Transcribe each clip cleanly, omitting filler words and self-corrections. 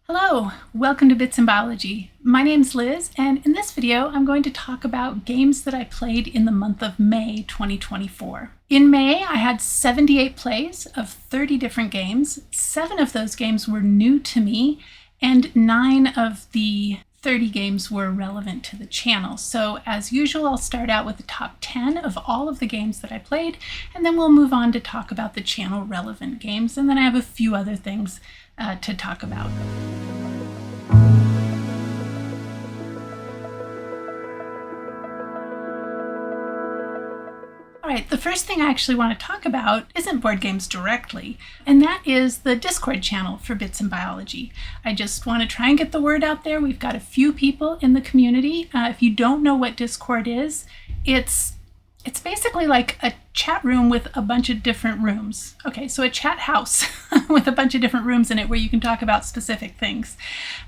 Hello, welcome to Bits in Biology. My name's Liz, and in this video I'm going to talk about games that I played in the month of May 2024. In May, I had 78 plays of 30 different games. 7 of those games were new to me, and 9 of the 30 games were relevant to the channel. So as usual, I'll start out with the top 10 of all of the games that I played, and then we'll move on to talk about the channel relevant games, and then I have a few other things to talk about. All right, the first thing I actually want to talk about isn't board games directly, and that is the Discord channel for Bits in Biology. I just want to try and get the word out there. We've got a few people in the community. If you don't know what Discord is, it's basically like a chat room with a bunch of different rooms. Okay, so a chat house with a bunch of different rooms in it where you can talk about specific things.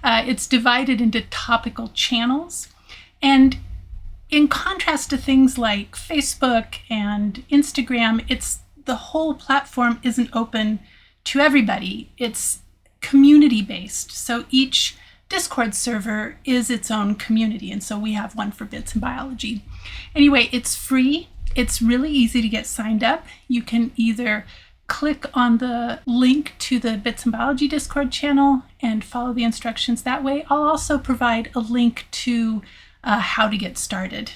It's divided into topical channels, and in contrast to things like Facebook and Instagram, the whole platform isn't open to everybody. It's community-based. So each Discord server is its own community, and so we have one for Bits in Biology. Anyway, it's free. It's really easy to get signed up. You can either click on the link to the Bits in Biology Discord channel and follow the instructions that way. I'll also provide a link to how to get started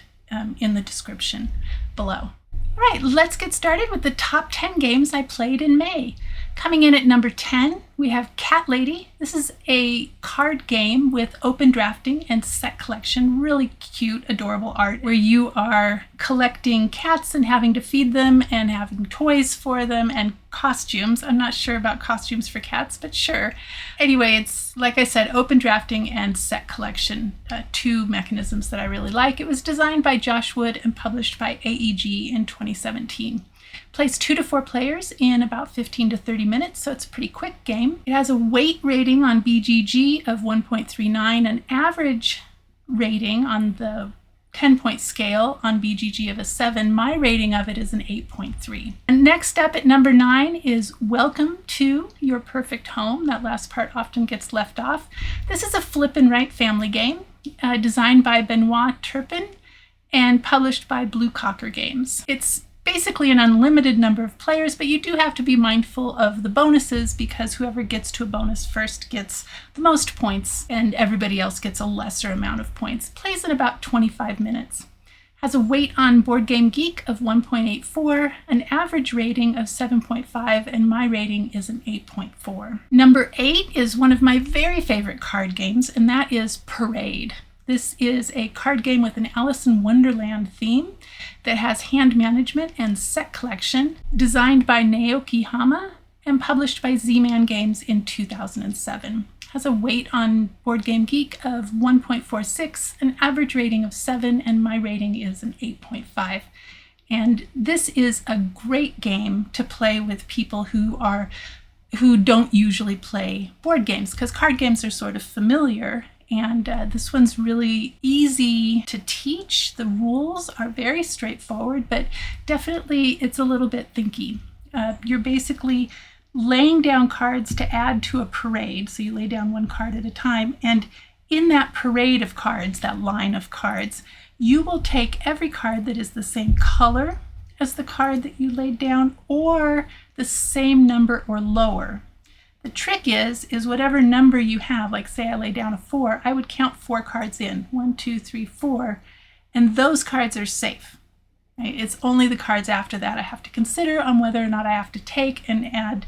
in the description below. All right, let's get started with the top 10 games I played in May. Coming in at number 10, we have Cat Lady. This is a card game with open drafting and set collection. Really cute, adorable art where you are collecting cats and having to feed them and having toys for them and costumes. I'm not sure about costumes for cats, but sure. Anyway, it's, like I said, open drafting and set collection, 2 mechanisms that I really like. It was designed by Josh Wood and published by AEG in 2017. Plays 2 to 4 players in about 15 to 30 minutes, so it's a pretty quick game. It has a weight rating on BGG of 1.39, an average rating on the 10-point scale on BGG of a 7. My rating of it is an 8.3. And next up at number 9 is Welcome to Your Perfect Home. That last part often gets left off. This is a flip and write family game designed by Benoit Turpin and published by Blue Cocker Games. It's basically an unlimited number of players, but you do have to be mindful of the bonuses because whoever gets to a bonus first gets the most points and everybody else gets a lesser amount of points. Plays in about 25 minutes. Has a weight on Board Game Geek of 1.84, an average rating of 7.5, and my rating is an 8.4. Number 8 is one of my very favorite card games, and that is Parade. This is a card game with an Alice in Wonderland theme that has hand management and set collection, designed by Naoki Hama and published by Z-Man Games in 2007. Has a weight on Board Game Geek of 1.46, an average rating of 7, and my rating is an 8.5. And this is a great game to play with people who don't usually play board games, because card games are sort of familiar. And this one's really easy to teach. The rules are very straightforward, but definitely it's a little bit thinky. You're basically laying down cards to add to a parade. So you lay down one card at a time. And in that parade of cards, that line of cards, you will take every card that is the same color as the card that you laid down or the same number or lower. The trick is whatever number you have, like say I lay down a 4, I would count 4 cards in, 1, 2, 3, 4, and those cards are safe. Right? It's only the cards after that I have to consider on whether or not I have to take and add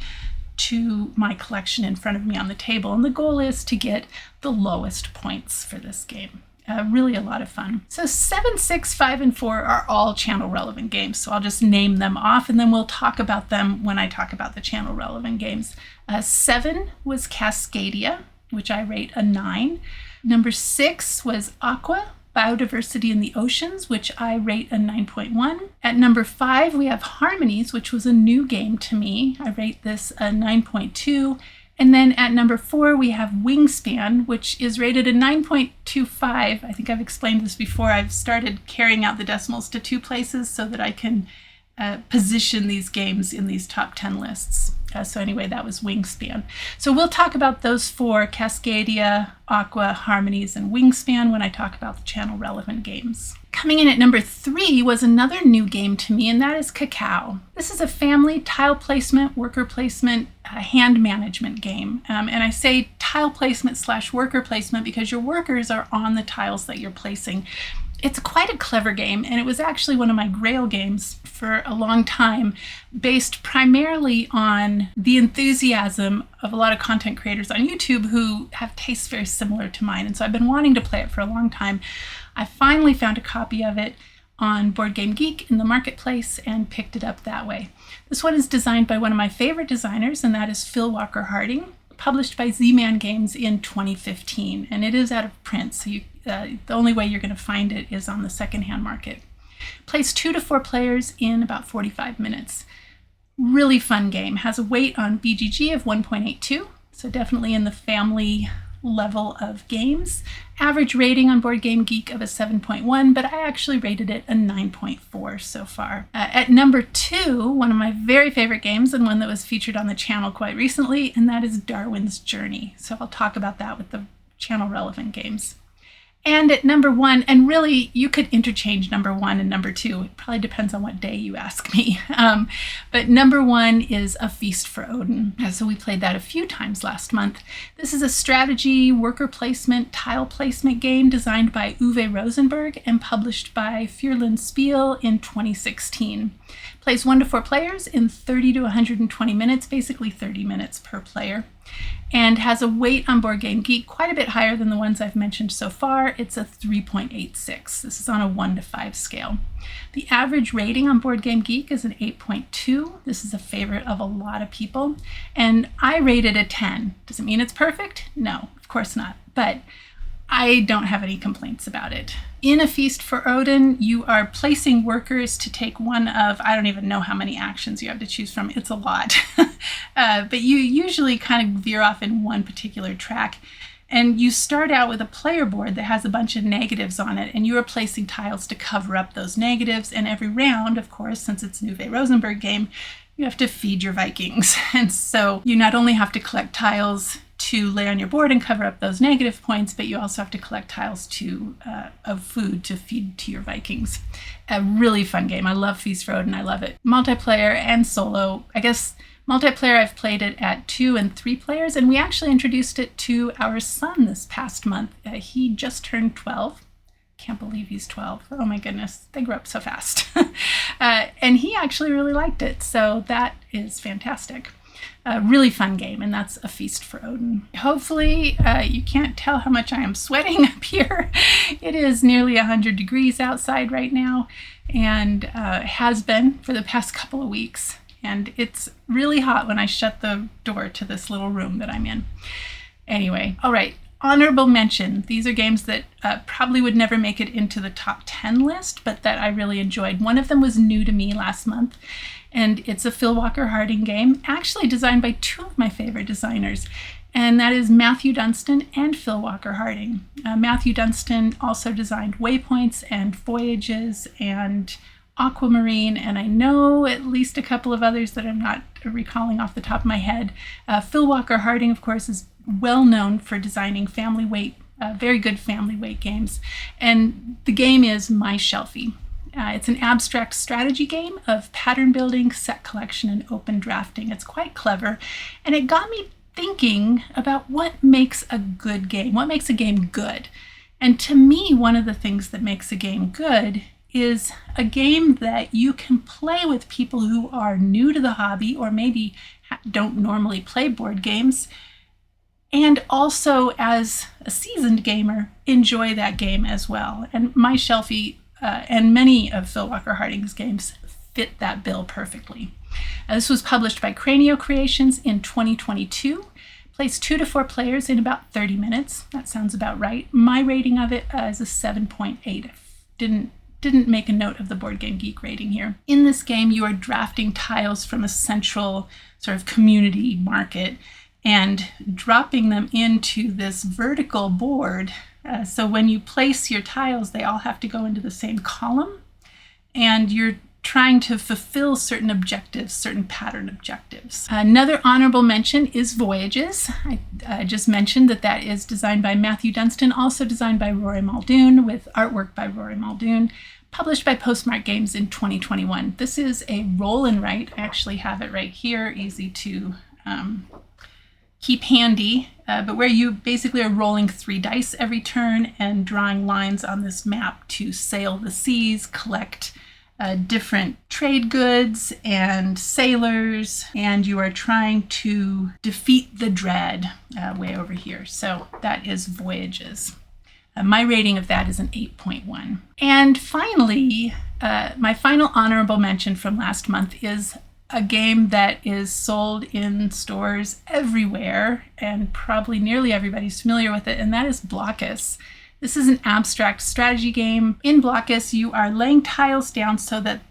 to my collection in front of me on the table. And the goal is to get the lowest points for this game. Really a lot of fun. So 7, 6, 5, and 4 are all channel relevant games. So I'll just name them off and then we'll talk about them when I talk about the channel relevant games. 7 was Cascadia, which I rate a 9. Number 6 was AQUA, Biodiversity in the Oceans, which I rate a 9.1. At number 5, we have Harmonies, which was a new game to me. I rate this a 9.2. And then at number 4, we have Wingspan, which is rated a 9.25. I think I've explained this before. I've started carrying out the decimals to 2 places so that I can position these games in these top 10 lists. So anyway, that was Wingspan. So we'll talk about those 4, Cascadia, AQUA, Harmonies, and Wingspan when I talk about the channel relevant games. Coming in at number 3 was another new game to me, and that is Cacao. This is a family tile placement, worker placement, hand management game. And I say tile placement / worker placement because your workers are on the tiles that you're placing. It's quite a clever game, and it was actually one of my grail games for a long time, based primarily on the enthusiasm of a lot of content creators on YouTube who have tastes very similar to mine. And so I've been wanting to play it for a long time. I finally found a copy of it on Board Game Geek in the marketplace and picked it up that way. This one is designed by one of my favorite designers, and that is Phil Walker Harding, published by Z-Man Games in 2015, and it is out of print, so the only way you're going to find it is on the secondhand market. Plays 2 to 4 players in about 45 minutes. Really fun game. Has a weight on BGG of 1.82, so definitely in the family level of games. Average rating on Board Game Geek of a 7.1, but I actually rated it a 9.4 so far. At number 2, one of my very favorite games, and one that was featured on the channel quite recently, and that is Darwin's Journey. So I'll talk about that with the channel relevant games. And at number 1, and really you could interchange number 1 and number 2. It probably depends on what day you ask me. But number 1 is A Feast for Odin. So we played that a few times last month. This is a strategy, worker placement, tile placement game designed by Uwe Rosenberg and published by Fierland Spiel in 2016. Plays 1 to 4 players in 30 to 120 minutes, basically 30 minutes per player. And has a weight on Board Game Geek quite a bit higher than the ones I've mentioned so far. It's a 3.86. This is on a 1 to 5 scale. The average rating on Board Game Geek is an 8.2. This is a favorite of a lot of people. And I rated a 10. Does it mean it's perfect? No, of course not. But I don't have any complaints about it. In A Feast for Odin, you are placing workers to take one of, I don't even know how many actions you have to choose from. It's a lot. But you usually kind of veer off in one particular track. And you start out with a player board that has a bunch of negatives on it, and you are placing tiles to cover up those negatives. And every round, of course, since it's an Uwe Rosenberg game, you have to feed your Vikings. And so you not only have to collect tiles to lay on your board and cover up those negative points, but you also have to collect tiles of food to feed to your Vikings. A really fun game. I love Feast for Odin. I love it. Multiplayer and solo. I guess multiplayer, I've played it at 2 and 3 players, and we actually introduced it to our son this past month. He just turned 12. Can't believe he's 12. Oh my goodness, they grow up so fast. And he actually really liked it, so that is fantastic. A really fun game, and that's A Feast for Odin. Hopefully you can't tell how much I am sweating up here. It is nearly 100 degrees outside right now, and has been for the past couple of weeks. And it's really hot when I shut the door to this little room that I'm in. Anyway, all right, honorable mention. These are games that probably would never make it into the top 10 list, but that I really enjoyed. One of them was new to me last month, and it's a Phil Walker Harding game, actually designed by 2 of my favorite designers, and that is Matthew Dunstan and Phil Walker Harding. Matthew Dunstan also designed Waypoints and Voyages and Aquamarine, and I know at least a couple of others that I'm not recalling off the top of my head. Phil Walker Harding, of course, is well known for designing family weight, very good family weight games, and the game is My Shelfie. It's an abstract strategy game of pattern building, set collection, and open drafting. It's quite clever, and it got me thinking about what makes a good game, what makes a game good. And to me, one of the things that makes a game good is a game that you can play with people who are new to the hobby or maybe don't normally play board games, and also as a seasoned gamer, enjoy that game as well. And My Shelfie and many of Phil Walker Harding's games fit that bill perfectly. This was published by Cranio Creations in 2022. Plays 2 to 4 players in about 30 minutes. That sounds about right. My rating of it is a 7.8. Didn't make a note of the Board Game Geek rating here. In this game, you are drafting tiles from a central sort of community market and dropping them into this vertical board. So when you place your tiles, they all have to go into the same column, and you're trying to fulfill certain objectives, certain pattern objectives. Another honorable mention is Voyages. I just mentioned that is designed by Matthew Dunstan, also designed by Rory Muldoon, with artwork by Rory Muldoon, published by Postmark Games in 2021. This is a roll and write. I actually have it right here, easy to keep handy, but where you basically are rolling 3 dice every turn and drawing lines on this map to sail the seas, collect different trade goods and sailors, and you are trying to defeat the dread way over here. So that is Voyages. My rating of that is an 8.1. And finally, my final honorable mention from last month is a game that is sold in stores everywhere, and probably nearly everybody's familiar with it, and that is Blokus. This is an abstract strategy game. In Blokus, you are laying tiles down so that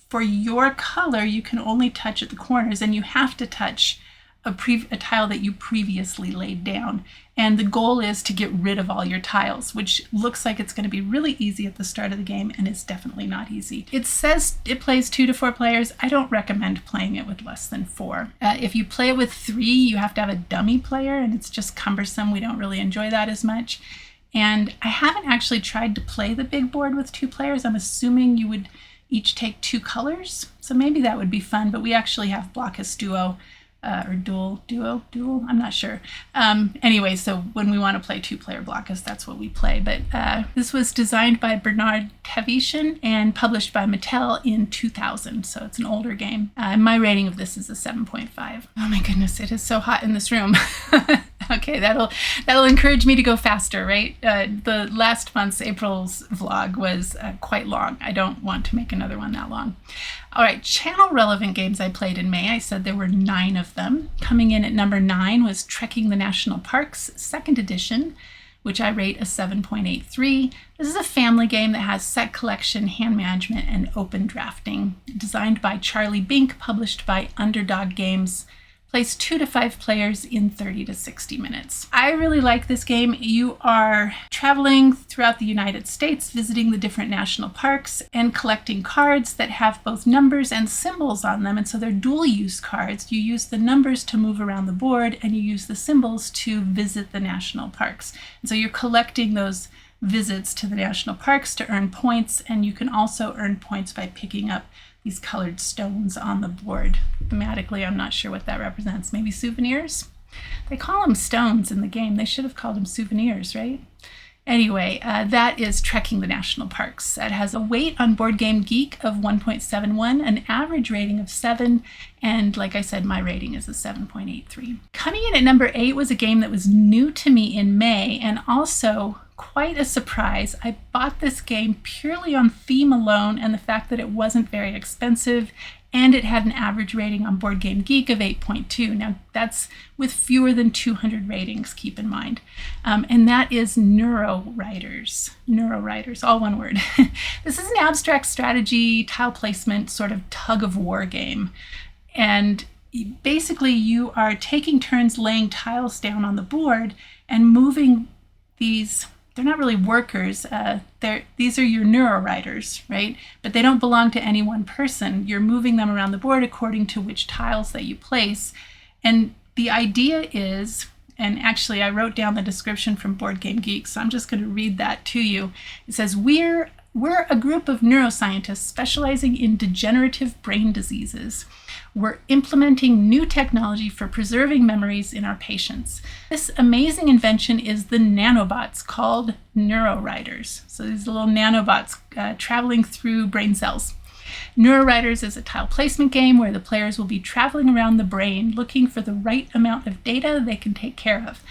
for your color, you can only touch at the corners, and you have to touch a tile that you previously laid down. And the goal is to get rid of all your tiles, which looks like it's going to be really easy at the start of the game, and it's definitely not easy. It says it plays 2 to 4 players. I don't recommend playing it with less than 4. If you play it with 3, you have to have a dummy player, and it's just cumbersome. We don't really enjoy that as much. And I haven't actually tried to play the big board with 2 players. I'm assuming you would each take 2 colors, so maybe that would be fun, but we actually have Blokus Duo, or dual, I'm not sure. Anyway, so when we want to play 2-player Blokus, that's what we play. But this was designed by Bernard Tavishan and published by Mattel in 2000, so it's an older game. My rating of this is a 7.5. Oh my goodness, it is so hot in this room. Okay, that'll encourage me to go faster, right? The last month's April's vlog was quite long. I don't want to make another one that long. All right, channel relevant games I played in May. I said there were 9 of them. Coming in at number 9 was Trekking the National Parks, 2nd edition, which I rate a 7.83. This is a family game that has set collection, hand management, and open drafting. Designed by Charlie Bink, published by Underdog Games. Plays 2 to 5 players in 30 to 60 minutes. I really like this game. You are traveling throughout the United States, visiting the different national parks and collecting cards that have both numbers and symbols on them. And so they're dual use cards. You use the numbers to move around the board, and you use the symbols to visit the national parks. And so you're collecting those visits to the national parks to earn points, and you can also earn points by picking up these colored stones on the board. Thematically, I'm not sure what that represents. Maybe souvenirs? They call them stones in the game. They should have called them souvenirs, right? Anyway, that is Trekking the National Parks. It has a weight on Board Game Geek of 1.71, an average rating of 7, and like I said, my rating is a 7.83. Coming in at number 8 was a game that was new to me in May, and also quite a surprise. I bought this game purely on theme alone and the fact that it wasn't very expensive, and it had an average rating on Board Game Geek of 8.2. Now, that's with fewer than 200 ratings, keep in mind. And that is Neuroriders. Neuroriders, all one word. This is an abstract strategy, tile placement, sort of tug-of-war game. And basically, you are taking turns laying tiles down on the board and moving these. They're not really workers. These are your Neuroriders, right? But they don't belong to any one person. You're moving them around the board according to which tiles that you place. And the idea is, and actually I wrote down the description from Board Game Geek, so I'm just going to read that to you. It says, We're a group of neuroscientists specializing in degenerative brain diseases. We're implementing new technology for preserving memories in our patients. This amazing invention is the nanobots called Neuroriders. So these little nanobots traveling through brain cells. Neuroriders is a tile placement game where the players will be traveling around the brain looking for the right amount of data they can take care of.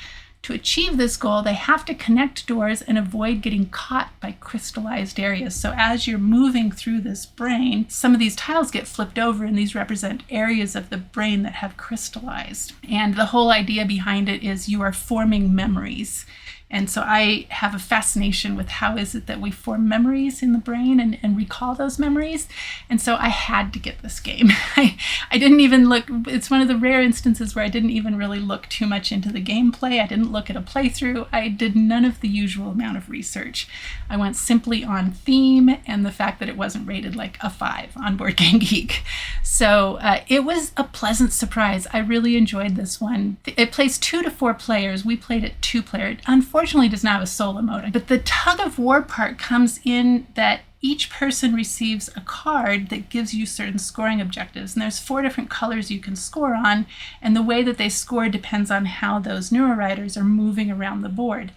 To achieve this goal, they have to connect doors and avoid getting caught by crystallized areas. So as you're moving through this brain, some of these tiles get flipped over, and these represent areas of the brain that have crystallized. And the whole idea behind it is you are forming memories. And so I have a fascination with how is it that we form memories in the brain and recall those memories. And so I had to get this game. I didn't even look, it's one of the rare instances where I didn't even really look too much into the gameplay. I didn't look at a playthrough. I did none of the usual amount of research. I went simply on theme and the fact that it wasn't rated like a 5 on Board Game Geek. So it was a pleasant surprise. I really enjoyed this one. It plays 2 to 4 players. We played it 2-player. It unfortunately does not have a solo mode, but the tug of war part comes in that each person receives a card that gives you certain scoring objectives. And there's 4 different colors you can score on. And the way that they score depends on how those Neuroriders are moving around the board.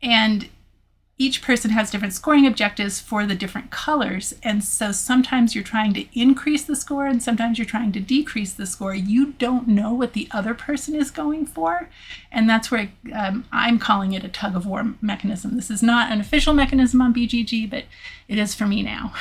And each person has different scoring objectives for the different colors. And so sometimes you're trying to increase the score and sometimes you're trying to decrease the score. You don't know what the other person is going for. And that's where I'm calling it a tug of war mechanism. This is not an official mechanism on BGG, but it is for me now.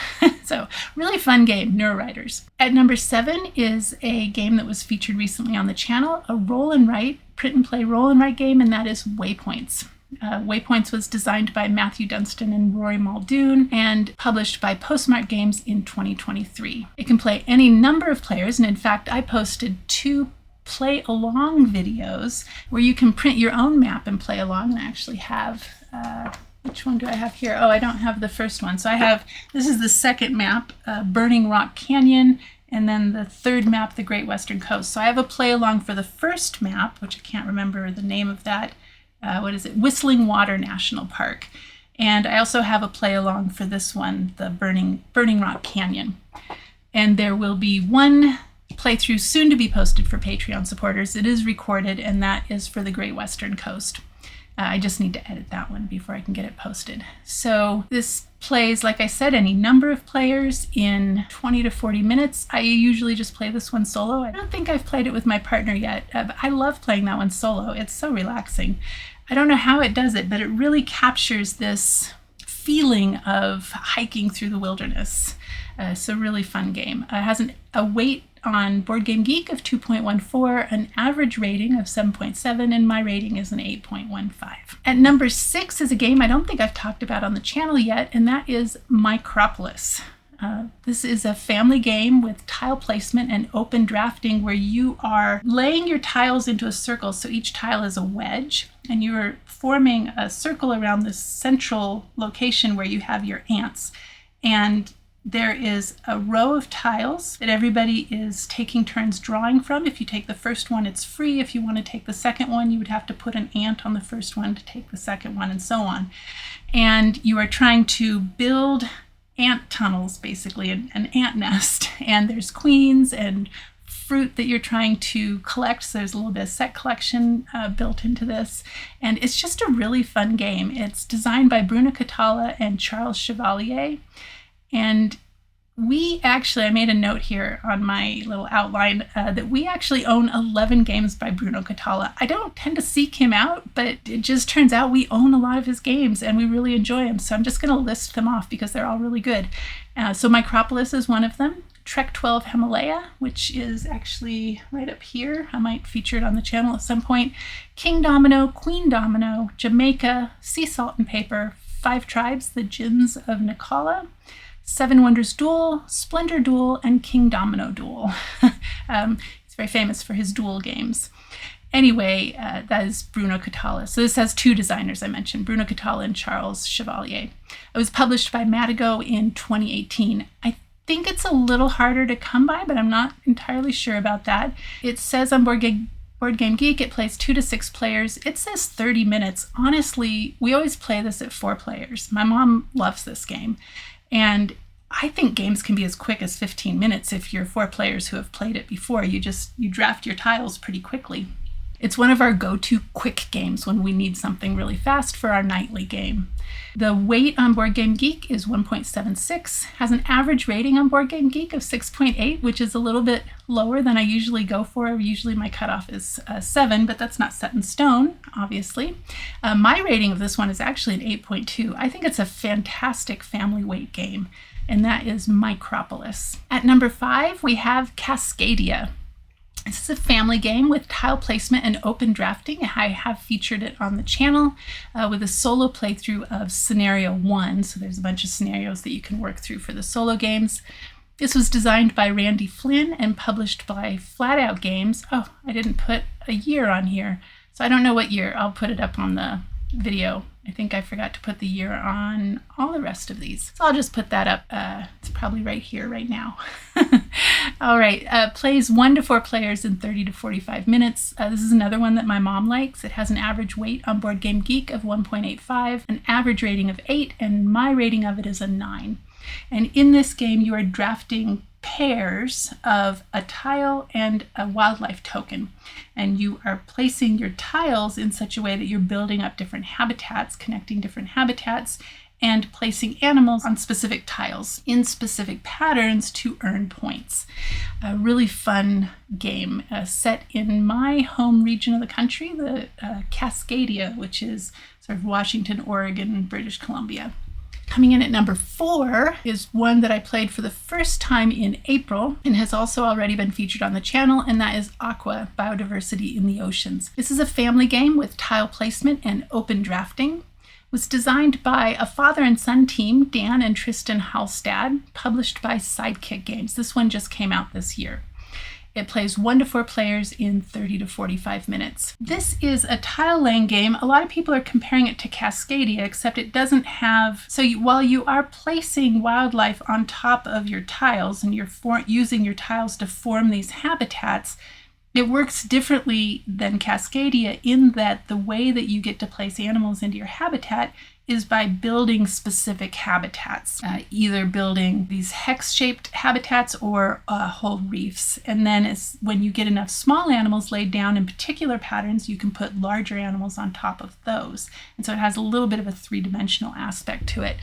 So really fun game, Neuroriders. At number 7 is a game that was featured recently on the channel, a roll and write, print and play roll and write game, and that is Waypoints. Waypoints was designed by Matthew Dunstan and Rory Muldoon and published by Postmark Games in 2023. It can play any number of players, and in fact, I posted 2 play-along videos where you can print your own map and play along. And I actually have, which one do I have here? Oh, I don't have the first one. So I have, this is the second map, Burning Rock Canyon, and then the third map, the Great Western Coast. So I have a play-along for the first map, which I can't remember the name of that. Whistling Water National Park. And I also have a play along for this one, the Burning Rock Canyon. And there will be one playthrough soon to be posted for Patreon supporters. It is recorded, and that is for the Great Western Coast. I just need to edit that one before I can get it posted. So this plays, like I said, any number of players in 20 to 40 minutes. I usually just play this one solo. I don't think I've played it with my partner yet, but I love playing that one solo. It's so relaxing. I don't know how it does it, but it really captures this feeling of hiking through the wilderness. It's a really fun game. It has a weight on Board Game Geek of 2.14, an average rating of 7.7, and my rating is an 8.15. At number 6 is a game I don't think I've talked about on the channel yet, and that is Micropolis. This is a family game with tile placement and open drafting where you are laying your tiles into a circle, so each tile is a wedge, and you're forming a circle around this central location where you have your ants. And there is a row of tiles that everybody is taking turns drawing from. If you take the first one, it's free. If you want to take the second one, you would have to put an ant on the first one to take the second one, and so on. And you are trying to build ant tunnels, basically, an ant nest. And there's queens and fruit that you're trying to collect. So there's a little bit of set collection built into this. And it's just a really fun game. It's designed by Bruno Cathala and Charles Chevalier. And I made a note here on my little outline that we actually own 11 games by Bruno Cathala. I don't tend to seek him out, but it just turns out we own a lot of his games and we really enjoy them. So I'm just going to list them off because they're all really good. So Micropolis is one of them. Trek 12 Himalaya, which is actually right up here. I might feature it on the channel at some point. King Domino, Queen Domino, Jamaica, Sea Salt and Paper, 5 Tribes, the Gins of Nicala, 7 Wonders Duel, Splendor Duel, and King Domino Duel. He's very famous for his duel games. Anyway, that is Bruno Cathala. So this has 2 designers I mentioned, Bruno Cathala and Charles Chevalier. It was published by Madigo in 2018. I think it's a little harder to come by, but I'm not entirely sure about that. It says on Board Game Geek it plays 2 to 6 players. It says 30 minutes. Honestly, we always play this at 4 players. My mom loves this game. And I think games can be as quick as 15 minutes if you're 4 players who have played it before. You draft your tiles pretty quickly. It's one of our go-to quick games when we need something really fast for our nightly game. The weight on Board Game Geek is 1.76, has an average rating on Board Game Geek of 6.8, which is a little bit lower than I usually go for. Usually my cutoff is 7, but that's not set in stone, obviously. My rating of this one is actually an 8.2. I think it's a fantastic family weight game, and that is Micropolis. At number 5, we have Cascadia. This is a family game with tile placement and open drafting. I have featured it on the channel with a solo playthrough of Scenario 1. So there's a bunch of scenarios that you can work through for the solo games. This was designed by Randy Flynn and published by Flat Out Games. Oh, I didn't put a year on here. So I don't know what year. I'll put it up on the video. I think I forgot to put the year on all the rest of these. So I'll just put that up. It's probably right here, right now. All right. Plays 1 to 4 players in 30 to 45 minutes. This is another one that my mom likes. It has an average weight on Board Game Geek of 1.85, an average rating of 8, and my rating of it is a 9. And in this game, you are drafting pairs of a tile and a wildlife token. And you are placing your tiles in such a way that you're building up different habitats, connecting different habitats, and placing animals on specific tiles in specific patterns to earn points. A really fun game set in my home region of the country, the Cascadia, which is sort of Washington, Oregon, British Columbia. Coming in at number 4 is one that I played for the first time in April and has also already been featured on the channel, and that is AQUA, Biodiversity in the Oceans. This is a family game with tile placement and open drafting. It was designed by a father and son team, Dan and Tristan Halstad, published by Sidekick Games. This one just came out this year. It plays 1 to 4 players in 30 to 45 minutes. This is a tile laying game. A lot of people are comparing it to Cascadia, except it doesn't have... So while you are placing wildlife on top of your tiles and you're using your tiles to form these habitats, it works differently than Cascadia in that the way that you get to place animals into your habitat is by building specific habitats, either building these hex-shaped habitats or whole reefs. And then when you get enough small animals laid down in particular patterns, you can put larger animals on top of those. And so it has a little bit of a three-dimensional aspect to it.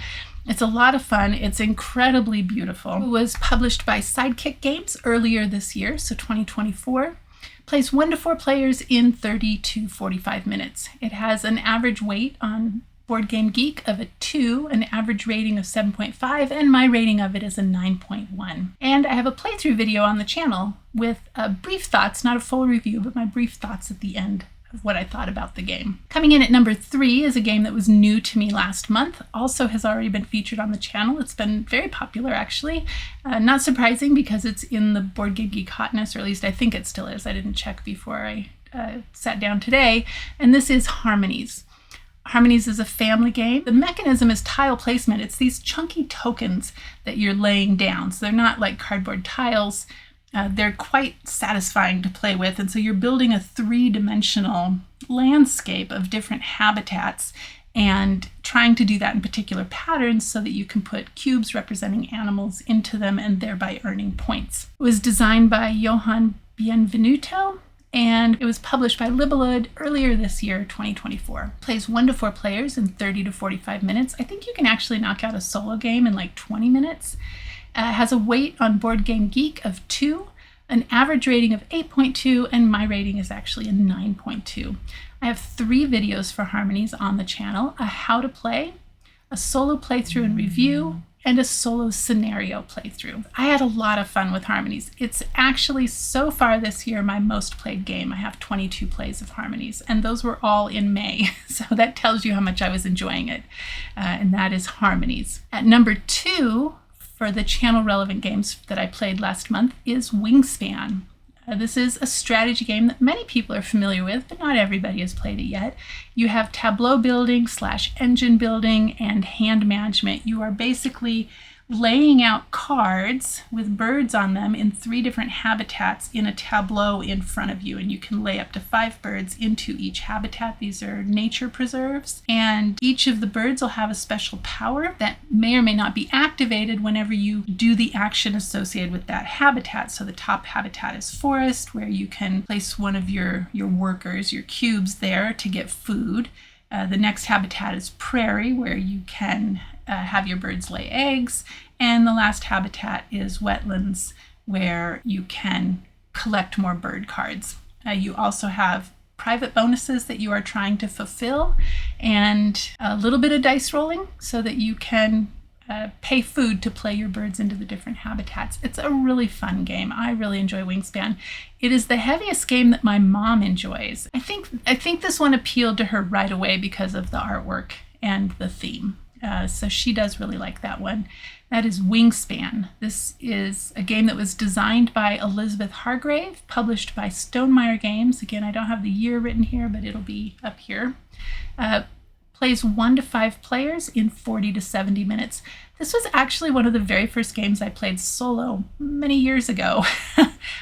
It's a lot of fun. It's incredibly beautiful. It was published by Sidekick Games earlier this year, so 2024. Plays 1 to 4 players in 30 to 45 minutes. It has an average weight on Board Game Geek of a 2, an average rating of 7.5, and my rating of it is a 9.1. And I have a playthrough video on the channel with brief thoughts, not a full review, but my brief thoughts at the end of what I thought about the game. Coming in at number 3 is a game that was new to me last month, also has already been featured on the channel. It's been very popular, actually. Not surprising because it's in the Board Game Geek hotness, or at least I think it still is. I didn't check before I sat down today. And this is Harmonies. Harmonies is a family game. The mechanism is tile placement. It's these chunky tokens that you're laying down. So they're not like cardboard tiles. They're quite satisfying to play with. And so you're building a 3-dimensional landscape of different habitats and trying to do that in particular patterns so that you can put cubes representing animals into them and thereby earning points. It was designed by Johan Bienvenuto, and it was published by Libelud earlier this year, 2024. Plays 1 to 4 players in 30 to 45 minutes. I think you can actually knock out a solo game in like 20 minutes. Has a weight on Board Game Geek of 2, an average rating of 8.2, and my rating is actually a 9.2. I have 3 videos for Harmonies on the channel: a how to play, a solo playthrough and review, and a solo scenario playthrough. I had a lot of fun with Harmonies. It's actually so far this year my most played game. I have 22 plays of Harmonies, and those were all in May. So that tells you how much I was enjoying it. And that is Harmonies. At number 2 for the channel relevant games that I played last month is Wingspan. This is a strategy game that many people are familiar with, but not everybody has played it yet. You have tableau building / engine building and hand management. You are basically laying out cards with birds on them in 3 different habitats in a tableau in front of you, and you can lay up to 5 birds into each habitat. These are nature preserves, and each of the birds will have a special power that may or may not be activated whenever you do the action associated with that habitat. So the top habitat is forest, where you can place one of your workers, your cubes there to get food. The next habitat is prairie, where you can have your birds lay eggs. And the last habitat is wetlands, where you can collect more bird cards. You also have private bonuses that you are trying to fulfill, and a little bit of dice rolling so that you can pay food to play your birds into the different habitats. It's a really fun game. I really enjoy Wingspan. It is the heaviest game that my mom enjoys. I think this one appealed to her right away because of the artwork and the theme. So she does really like that one. That is Wingspan. This is a game that was designed by Elizabeth Hargrave, published by Stonemaier Games. Again, I don't have the year written here, but it'll be up here. Plays 1 to 5 players in 40 to 70 minutes. This was actually one of the very first games I played solo many years ago.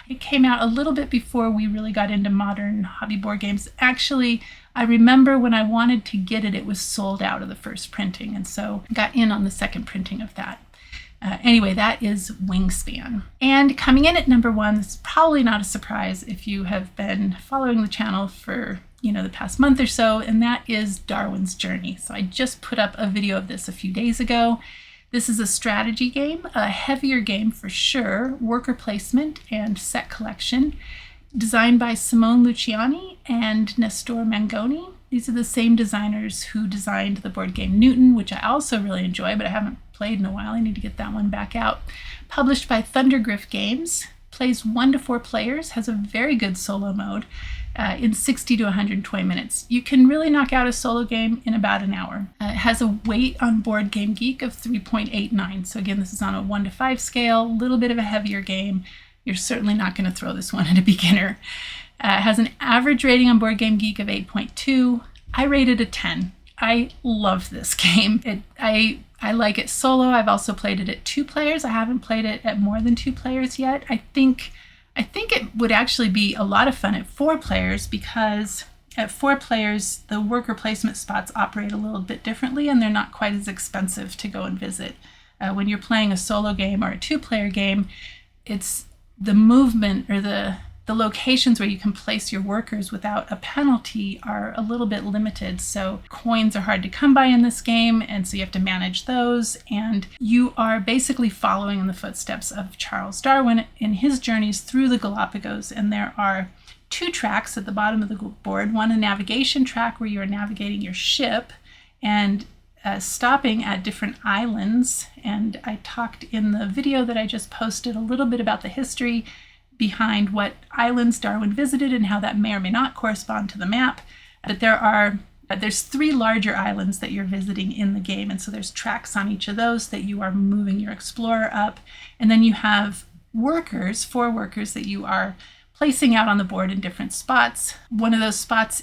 It came out a little bit before we really got into modern hobby board games. Actually, I remember when I wanted to get it, it was sold out of the first printing, and so I got in on the second printing of that. Anyway, that is Wingspan. And coming in at number 1, this is probably not a surprise if you have been following the channel for the past month or so, and that is Darwin's Journey. So I just put up a video of this a few days ago. This is a strategy game, a heavier game for sure, worker placement and set collection, designed by Simone Luciani and Nestor Mangoni. These are the same designers who designed the board game Newton, which I also really enjoy, but I haven't played in a while. I need to get that one back out. Published by Thundergriff Games, plays 1 to 4 players, has a very good solo mode in 60 to 120 minutes. You can really knock out a solo game in about an hour. It has a weight on Board Game Geek of 3.89. So again, this is on a 1 to 5 scale, a little bit of a heavier game. You're certainly not going to throw this one at a beginner. It has an average rating on Board Game Geek of 8.2. I rated a 10. I love this game. I like it solo. I've also played it at 2 players. I haven't played it at more than 2 players yet. I think it would actually be a lot of fun at 4 players, because at 4 players, the worker placement spots operate a little bit differently, and they're not quite as expensive to go and visit. When you're playing a solo game or a 2-player game, it's the movement or the locations where you can place your workers without a penalty are a little bit limited. So coins are hard to come by in this game, and so you have to manage those. And you are basically following in the footsteps of Charles Darwin in his journeys through the Galapagos. And there are 2 tracks at the bottom of the board. One, a navigation track where you are navigating your ship and stopping at different islands. And I talked in the video that I just posted a little bit about the history behind what islands Darwin visited and how that may or may not correspond to the map. But there's 3 larger islands that you're visiting in the game, and so there's tracks on each of those that you are moving your explorer up. And then you have 4 workers that you are placing out on the board in different spots. One of those spots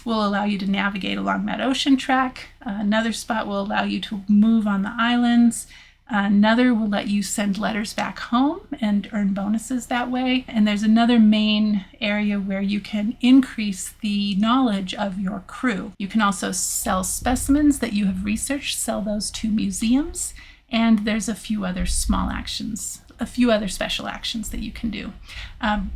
will allow you to navigate along that ocean track. Another spot will allow you to move on the islands. Another will let you send letters back home and earn bonuses that way. And there's another main area where you can increase the knowledge of your crew. You can also sell specimens that you have researched, sell those to museums. And there's a few other small actions, a few other special actions that you can do.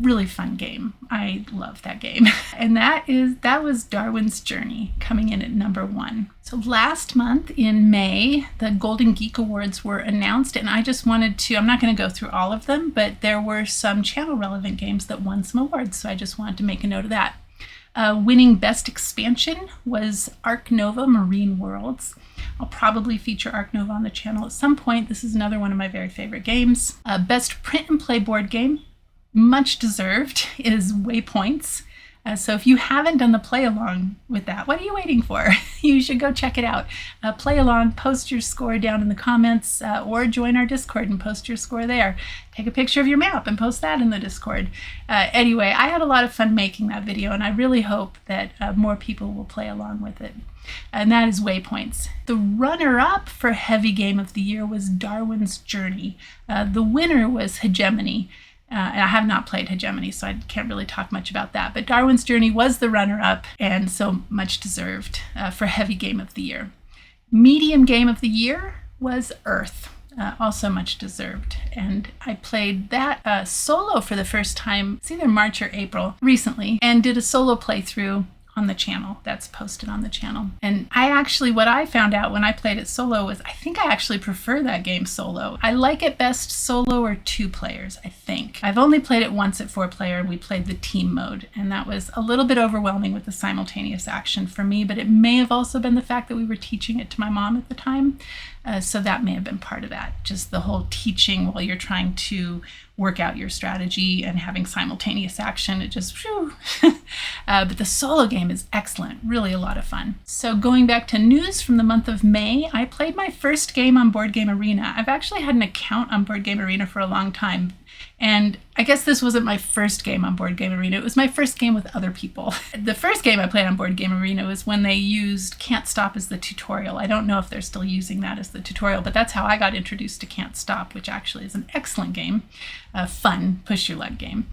Really fun game. I love that game. And that was Darwin's Journey, coming in at number 1. So last month in May, the Golden Geek Awards were announced, and I just wanted to, I'm not going to go through all of them, but there were some channel relevant games that won some awards, so I just wanted to make a note of that. Winning Best Expansion was Ark Nova Marine Worlds. I'll probably feature Ark Nova on the channel at some point. This is another one of my very favorite games. Best Print and Play board game, much deserved, is Waypoints. So if you haven't done the play along with that, what are you waiting for? You should go check it out. Play along, post your score down in the comments, or join our Discord and post your score there. Take a picture of your map and post that in the Discord. Anyway, I had a lot of fun making that video, and I really hope that more people will play along with it. And that is Waypoints. The runner-up for Heavy Game of the Year was Darwin's Journey. The winner was Hegemony. And I have not played Hegemony, so I can't really talk much about that. But Darwin's Journey was the runner-up, and so much deserved for Heavy Game of the Year. Medium Game of the Year was Earth, also much deserved. And I played that solo for the first time, it's either March or April, recently, and did a solo playthrough on the channel. That's posted on the channel. And what I found out when I played it solo was I think I actually prefer that game solo. I like it best solo or 2 players, I think. I've only played it once at 4 player, and we played the team mode, and that was a little bit overwhelming with the simultaneous action for me, but it may have also been the fact that we were teaching it to my mom at the time. So that may have been part of that, just the whole teaching while you're trying to work out your strategy and having simultaneous action. It just, phew. But the solo game is excellent, really a lot of fun. So going back to news from the month of May, I played my first game on Board Game Arena. I've actually had an account on Board Game Arena for a long time. And I guess this wasn't my first game on Board Game Arena. It was my first game with other people. The first game I played on Board Game Arena was when they used Can't Stop as the tutorial. I don't know if they're still using that as the tutorial, but that's how I got introduced to Can't Stop, which actually is an excellent game, a fun push-your-luck game.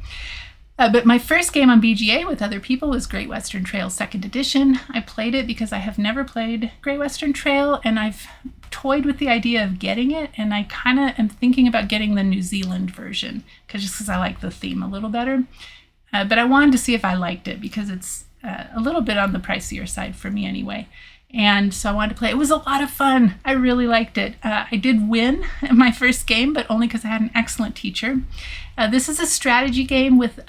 But my first game on BGA with other people was Great Western Trail 2nd Edition. I played it because I have never played Great Western Trail, and I've toyed with the idea of getting it, and I kind of am thinking about getting the New Zealand version, just because I like the theme a little better. But I wanted to see if I liked it, because it's a little bit on the pricier side for me anyway. And so I wanted to play. It was a lot of fun. I really liked it. I did win my first game, but only because I had an excellent teacher. This is a strategy game with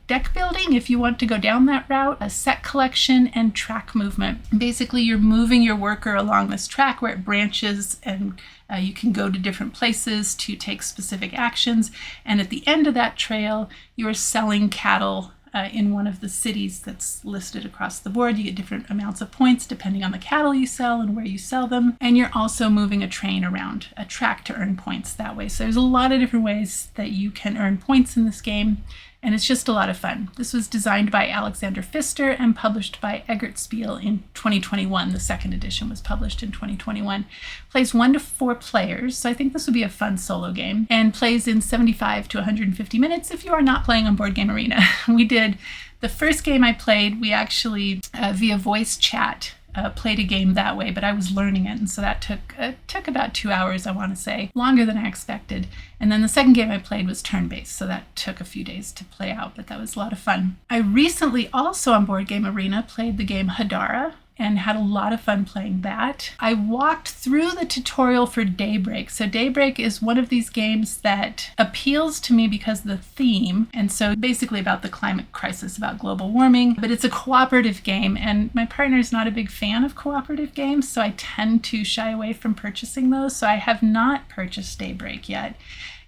deck building, if you want to go down that route, a set collection, and track movement. Basically, you're moving your worker along this track where it branches, and you can go to different places to take specific actions. And at the end of that trail, you're selling cattle in one of the cities that's listed across the board. You get different amounts of points depending on the cattle you sell and where you sell them. And you're also moving a train around a track to earn points that way. So there's a lot of different ways that you can earn points in this game. And it's just a lot of fun. This was designed by Alexander Pfister and published by Eggert Spiel in 2021. The 2nd edition was published in 2021. Plays 1 to 4 players, so I think this would be a fun solo game, and plays in 75 to 150 minutes if you are not playing on Board Game Arena. We did, the first game I played, we actually, via voice chat, played a game that way, but I was learning it, and so that took about 2 hours, I want to say, longer than I expected. And then the second game I played was turn-based, so that took a few days to play out, but that was a lot of fun. I recently also on Board Game Arena played the game Hadara, and had a lot of fun playing that. I walked through the tutorial for Daybreak. So Daybreak is one of these games that appeals to me because of the theme, and so basically about the climate crisis, about global warming, but it's a cooperative game, and my partner is not a big fan of cooperative games, so I tend to shy away from purchasing those, so I have not purchased Daybreak yet.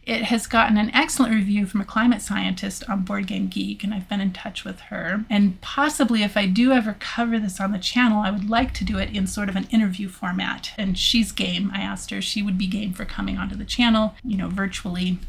It has gotten an excellent review from a climate scientist on Board Game Geek, and I've been in touch with her. And possibly if I do ever cover this on the channel, I would like to do it in sort of an interview format. And she's game. I asked her if she would be game for coming onto the channel, virtually,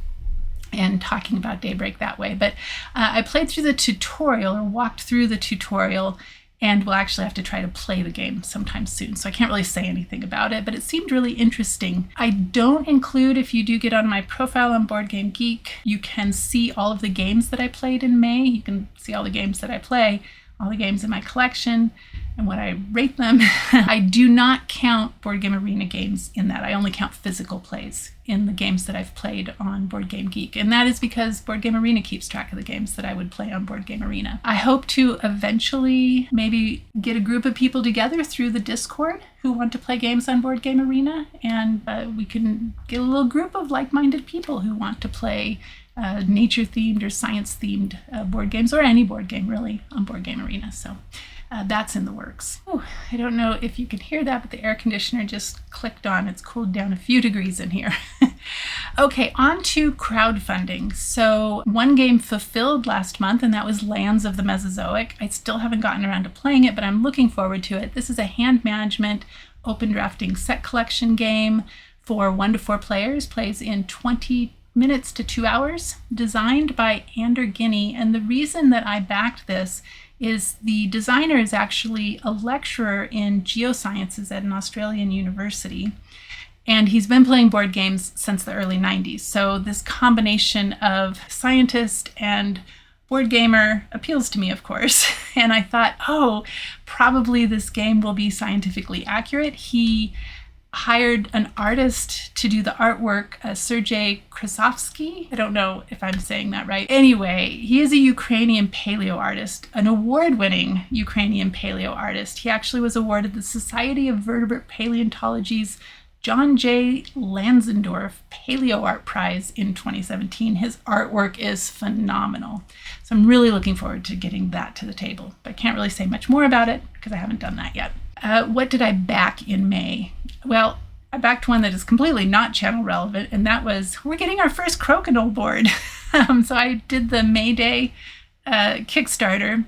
and talking about Daybreak that way. But I played through the tutorial, or walked through the tutorial, and we'll actually have to try to play the game sometime soon. So I can't really say anything about it, but it seemed really interesting. I don't include, if you do get on my profile on Board Game Geek, you can see all of the games that I played in May. You can see all the games that I play, all the games in my collection, and what I rate them. I do not count Board Game Arena games in that. I only count physical plays in the games that I've played on Board Game Geek. And that is because Board Game Arena keeps track of the games that I would play on Board Game Arena. I hope to eventually maybe get a group of people together through the Discord who want to play games on Board Game Arena. And we can get a little group of like-minded people who want to play nature-themed or science-themed board games, or any board game really, on Board Game Arena. So that's in the works. Ooh, I don't know if you can hear that, but the air conditioner just clicked on. It's cooled down a few degrees in here. Okay, on to crowdfunding. So one game fulfilled last month, and that was Lands of the Mesozoic. I still haven't gotten around to playing it, but I'm looking forward to it. This is a hand management, open drafting set collection game for 1 to 4 players. Plays in 20 minutes to 2 hours, designed by Ander Guinea. And the reason that I backed this is the designer is actually a lecturer in geosciences at an Australian university. And he's been playing board games since the early 90s. So this combination of scientist and board gamer appeals to me, of course. And I thought, probably this game will be scientifically accurate. He hired an artist to do the artwork, Sergei Krasovsky. I don't know if I'm saying that right. Anyway, he is a Ukrainian paleo artist, an award-winning Ukrainian paleo artist. He actually was awarded the Society of Vertebrate Paleontology's John J. Lanzendorf Paleo Art Prize in 2017. His artwork is phenomenal. So I'm really looking forward to getting that to the table. But I can't really say much more about it because I haven't done that yet. What did I back in May? Well, I backed one that is completely not channel relevant, and that was, we're getting our first Crokinole board. So I did the Mayday Kickstarter.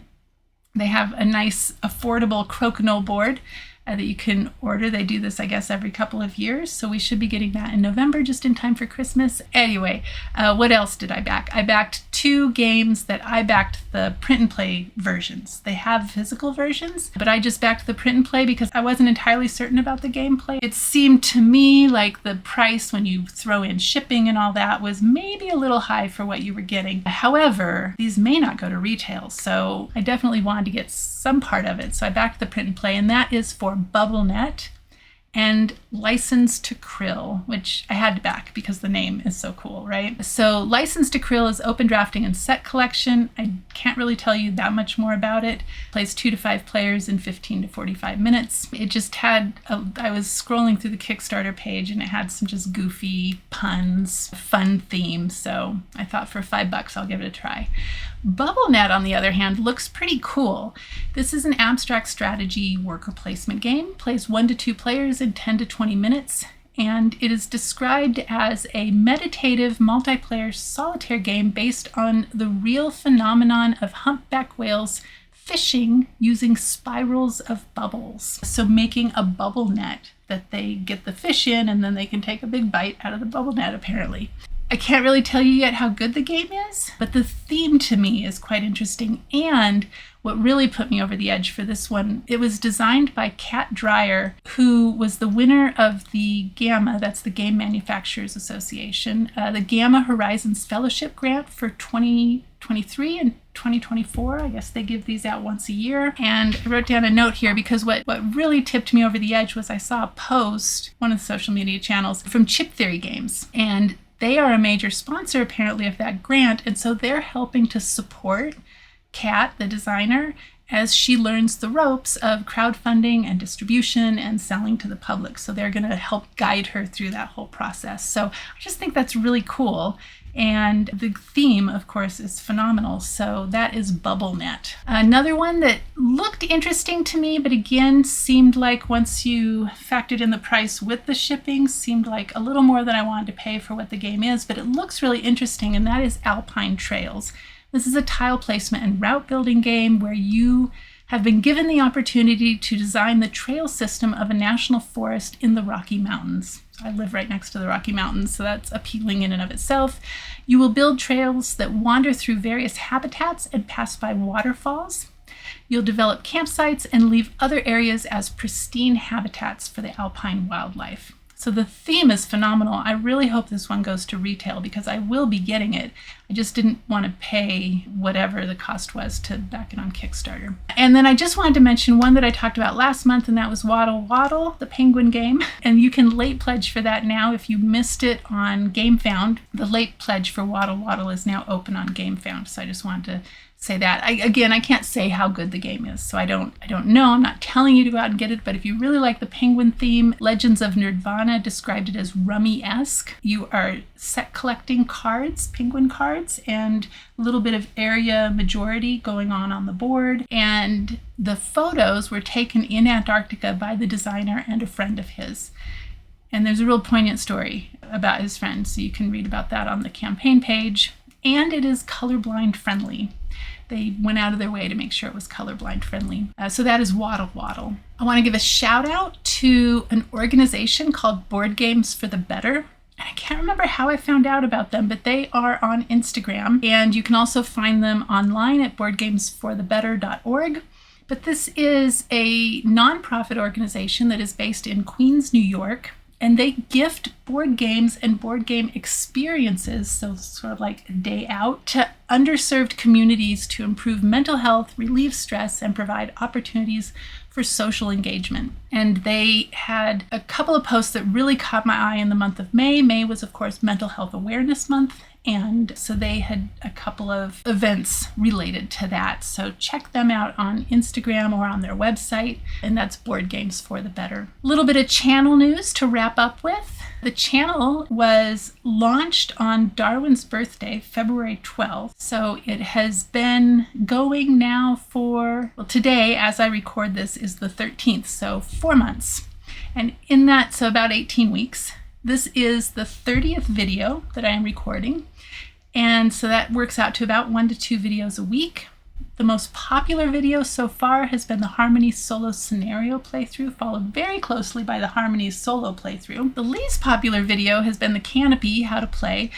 They have a nice, affordable Crokinole board that you can order. They do this, I guess, every couple of years. So we should be getting that in November, just in time for Christmas. Anyway, what else did I back? I backed 2 games that I backed the print and play versions. They have physical versions, but I just backed the print and play because I wasn't entirely certain about the gameplay. It seemed to me like the price when you throw in shipping and all that was maybe a little high for what you were getting. However, these may not go to retail, so I definitely wanted to get some part of it. So I backed the print and play, and that is for BubbleNet and License to Krill, which I had to back because the name is so cool, right? So License to Krill is open drafting and set collection. I can't really tell you that much more about it. Plays 2 to 5 players in 15 to 45 minutes. It just had, I was scrolling through the Kickstarter page and it had some just goofy puns, fun themes. So I thought for $5 I'll give it a try. BubbleNet, on the other hand, looks pretty cool. This is an abstract strategy worker placement game. Plays 1 to 2 players in 10 to 20 minutes, and it is described as a meditative multiplayer solitaire game based on the real phenomenon of humpback whales fishing using spirals of bubbles. So making a bubble net that they get the fish in, and then they can take a big bite out of the bubble net, apparently. I can't really tell you yet how good the game is, but the theme to me is quite interesting. And what really put me over the edge for this one, it was designed by Kat Dreyer, who was the winner of the GAMA, that's the Game Manufacturers Association, the GAMA Horizons Fellowship Grant for 2023 and 2024. I guess they give these out once a year. And I wrote down a note here because what really tipped me over the edge was I saw a post, one of the social media channels, from Chip Theory Games. And they are a major sponsor, apparently, of that grant, and so they're helping to support Kat, the designer, as she learns the ropes of crowdfunding and distribution and selling to the public. So they're going to help guide her through that whole process. So I just think that's really cool. And the theme, of course, is phenomenal. So that is BubbleNet. Another one that looked interesting to me, but again, seemed like once you factored in the price with the shipping, seemed like a little more than I wanted to pay for what the game is, but it looks really interesting, and that is Alpine Trails. This is a tile placement and route building game where you have been given the opportunity to design the trail system of a national forest in the Rocky Mountains. I live right next to the Rocky Mountains, so that's appealing in and of itself. You will build trails that wander through various habitats and pass by waterfalls. You'll develop campsites and leave other areas as pristine habitats for the alpine wildlife. So the theme is phenomenal. I really hope this one goes to retail because I will be getting it. I just didn't want to pay whatever the cost was to back it on Kickstarter. And then I just wanted to mention one that I talked about last month, and that was Waddle Waddle, the penguin game. And you can late pledge for that now if you missed it on GameFound. The late pledge for Waddle Waddle is now open on GameFound. So I just wanted to say that. I can't say how good the game is, so I don't know. I'm not telling you to go out and get it, but if you really like the penguin theme, Legends of Nirvana described it as rummy-esque. You are set collecting cards, penguin cards, and a little bit of area majority going on the board. And the photos were taken in Antarctica by the designer and a friend of his. And there's a real poignant story about his friend, so you can read about that on the campaign page. And it is colorblind friendly. They went out of their way to make sure it was colorblind friendly. So that is Waddle Waddle. I want to give a shout out to an organization called Board Games for the Better. And I can't remember how I found out about them, but they are on Instagram. And you can also find them online at boardgamesforthebetter.org. But this is a nonprofit organization that is based in Queens, New York. And they gift board games and board game experiences, so sort of like a day out, to underserved communities to improve mental health, relieve stress, and provide opportunities for social engagement. And they had a couple of posts that really caught my eye in the month of May. May was, of course, Mental Health Awareness Month. And so they had a couple of events related to that. So check them out on Instagram or on their website. And that's Board Games for the Better. A little bit of channel news to wrap up with. The channel was launched on Darwin's birthday, February 12th. So it has been going now for, well, today, as I record this, is the 13th. So 4 months. And in that, so about 18 weeks. This is the 30th video that I am recording. And so that works out to about 1 to 2 videos a week. The most popular video so far has been the Harmonies solo scenario playthrough, followed very closely by the Harmonies solo playthrough. The least popular video has been the Canopy how to play.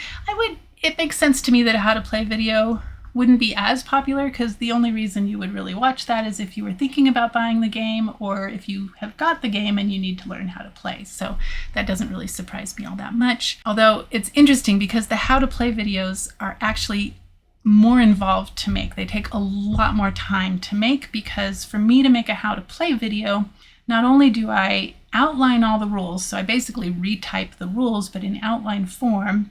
It makes sense to me that a how to play video wouldn't be as popular, because the only reason you would really watch that is if you were thinking about buying the game, or if you have got the game and you need to learn how to play. So that doesn't really surprise me all that much. Although it's interesting because the how to play videos are actually more involved to make. They take a lot more time to make, because for me to make a how to play video, not only do I outline all the rules, so I basically retype the rules, but in outline form,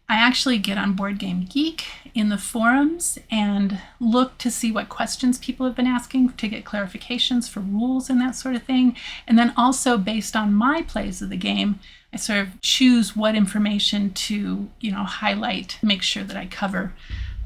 I actually get on Board Game Geek in the forums and look to see what questions people have been asking to get clarifications for rules and that sort of thing. And then also based on my plays of the game, I sort of choose what information to, highlight, make sure that I cover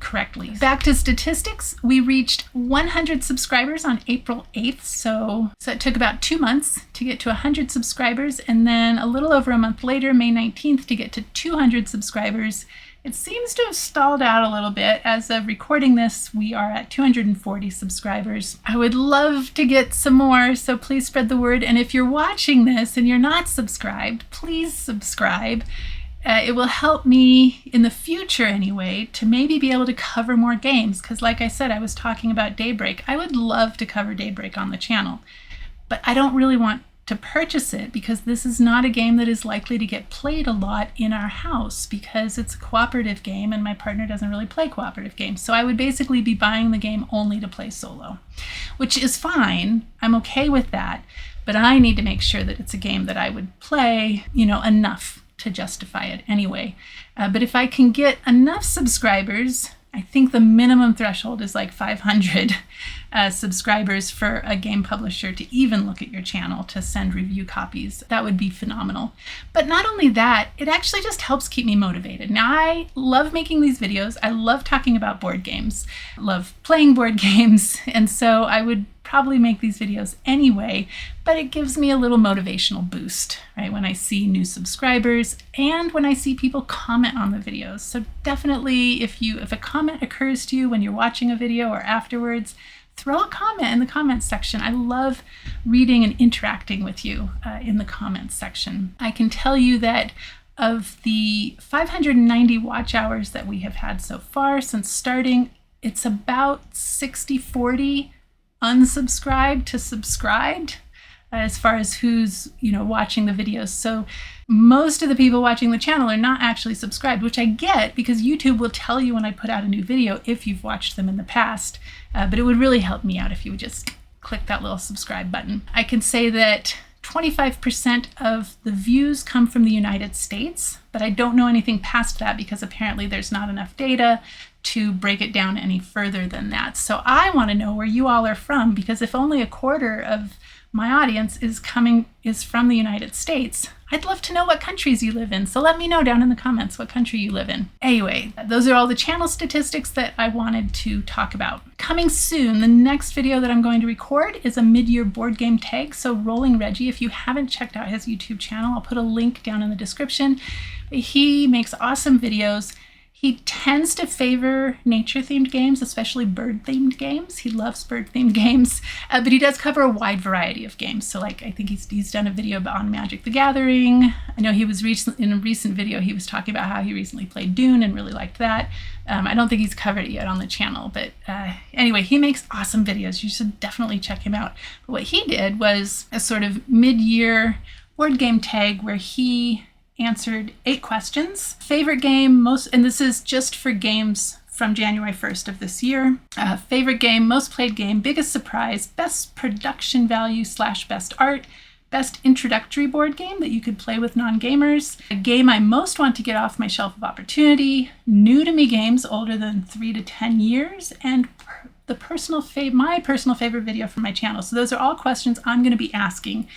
correctly. Back to statistics, we reached 100 subscribers on April 8th. So it took about 2 months to get to 100 subscribers, and then a little over a month later, May 19th, to get to 200 subscribers. It seems to have stalled out a little bit. As of recording this, we are at 240 subscribers. I would love to get some more, so please spread the word. And if you're watching this and you're not subscribed, please subscribe. It will help me in the future anyway to maybe be able to cover more games, because like I said, I was talking about Daybreak. I would love to cover Daybreak on the channel, but I don't really want to purchase it because this is not a game that is likely to get played a lot in our house, because it's a cooperative game and my partner doesn't really play cooperative games. So I would basically be buying the game only to play solo, which is fine. I'm okay with that, but I need to make sure that it's a game that I would play, enough to justify it anyway. But if I can get enough subscribers, I think the minimum threshold is like 500 subscribers for a game publisher to even look at your channel to send review copies. That would be phenomenal. But not only that, it actually just helps keep me motivated. Now, I love making these videos. I love talking about board games. I love playing board games. And so I would probably make these videos anyway, but it gives me a little motivational boost, right? When I see new subscribers and when I see people comment on the videos. So definitely if a comment occurs to you when you're watching a video or afterwards, throw a comment in the comments section. I love reading and interacting with you in the comments section. I can tell you that of the 590 watch hours that we have had so far since starting, it's about 60-40 unsubscribed to subscribed as far as who's watching the videos. So most of the people watching the channel are not actually subscribed, which I get because YouTube will tell you when I put out a new video if you've watched them in the past. But it would really help me out if you would just click that little subscribe button. I can say that 25% of the views come from the United States, but I don't know anything past that because apparently there's not enough data to break it down any further than that. So I want to know where you all are from, because if only a quarter of my audience is from the United States, I'd love to know what countries you live in. So let me know down in the comments what country you live in. Anyway, those are all the channel statistics that I wanted to talk about. Coming soon, the next video that I'm going to record is a mid-year board game tag. So Rolling Reggie, if you haven't checked out his YouTube channel, I'll put a link down in the description. He makes awesome videos. He tends to favor nature-themed games, especially bird-themed games. He loves bird-themed games, but he does cover a wide variety of games. So I think he's done a video on Magic the Gathering. I know he was in a recent video, he was talking about how he recently played Dune and really liked that. I don't think he's covered it yet on the channel, but anyway, he makes awesome videos. You should definitely check him out. But what he did was a sort of mid-year board game tag where he answered 8 questions. Favorite game, and this is just for games from January 1st of this year. Favorite game, most played game, biggest surprise, best production value / best art, best introductory board game that you could play with non-gamers, a game I most want to get off my shelf of opportunity, new to me games older than 3 to 10 years, and my personal favorite video from my channel. So those are all questions I'm going to be asking.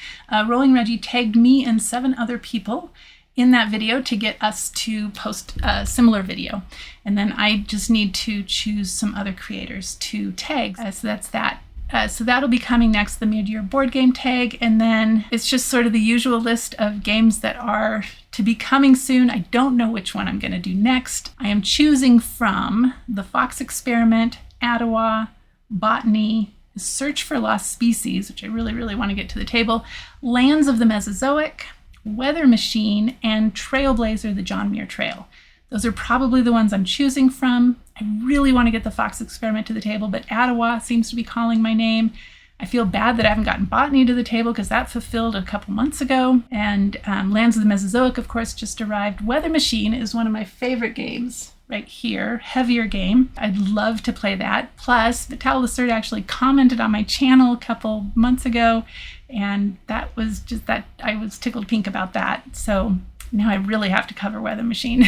Rolling Reggie tagged me and 7 other people in that video to get us to post a similar video. And then I just need to choose some other creators to tag. So that's that. So that'll be coming next, the mid-year board game tag. And then it's just sort of the usual list of games that are to be coming soon. I don't know which one I'm going to do next. I am choosing from the Fox Experiment, AQUA, Botany, Search for Lost Species, which I really want to get to the table, Lands of the Mesozoic, Weather Machine, and Trailblazer, the John Muir Trail. Those are probably the ones I'm choosing from. I really want to get the Fox Experiment to the table, but AQUA seems to be calling my name. I feel bad that I haven't gotten Botany to the table because that fulfilled a couple months ago. And Lands of the Mesozoic, of course, just arrived. Weather Machine is one of my favorite games right here, heavier game. I'd love to play that. Plus, Vital Lacerda actually commented on my channel a couple months ago, and that was just that, I was tickled pink about that. So now I really have to cover Weather Machine.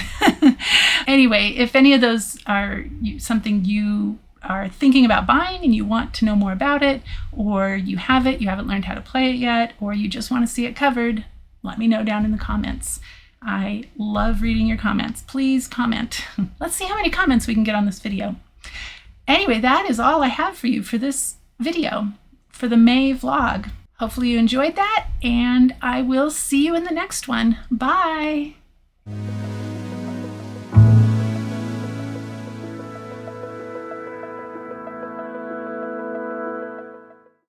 Anyway, if any of those are something you are thinking about buying and you want to know more about it, or you have it, you haven't learned how to play it yet, or you just want to see it covered, let me know down in the comments. I love reading your comments. Please comment. Let's see how many comments we can get on this video. Anyway, that is all I have for you for this video, for the May vlog. Hopefully you enjoyed that, and I will see you in the next one. Bye.